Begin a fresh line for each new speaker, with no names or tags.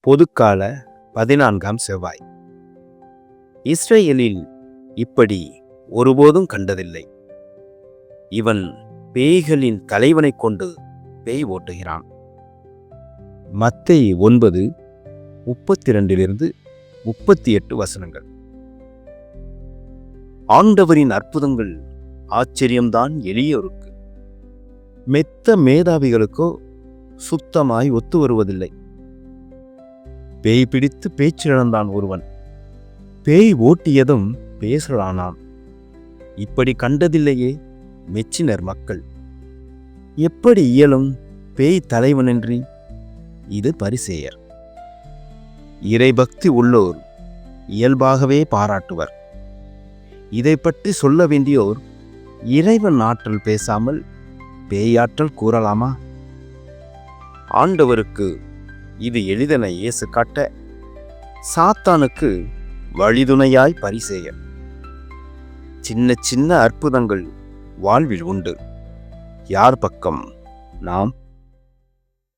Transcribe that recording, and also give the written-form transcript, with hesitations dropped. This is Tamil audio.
பொதுக்கால 14ஆம் செவ்வாய். இஸ்ரேலில் இப்படி ஒருபோதும் கண்டதில்லை. இவன் பேய்களின் தலைவனைக் கொண்டு பேய் ஓட்டுகிறான். மத்தேயு 9:32-38 வசனங்கள். ஆண்டவரின் அற்புதங்கள் ஆச்சரியம்தான் எளியோருக்கு, மெத்த மேதாவிகளுக்கோ சுத்தமாய் ஒத்து வருவதில்லை. பேய் பிடித்து பேச்சிழந்தான் ஒருவன், பேய் ஓட்டியதும் பேசலானான். இப்படி கண்டதில்லையே மெச்சினர் மக்கள். எப்படி இயலும் பேய் தலைவனின்றி? இது பரிசேயர். இறைபக்தி உள்ளோர் இயல்பாகவே பாராட்டுவர். இதை பற்றி சொல்ல வேண்டியோர் இறைவன் ஆற்றல் பேசாமல் பேயாற்றல் கூறலாமா? ஆண்டவருக்கு இது எளிதென இயேசு காட்ட, சாத்தானுக்கு வழிதுணையாய் பரிசேயர். சின்ன சின்ன அற்புதங்கள் வாழ்வில் உண்டு. யார் பக்கம் நாம்?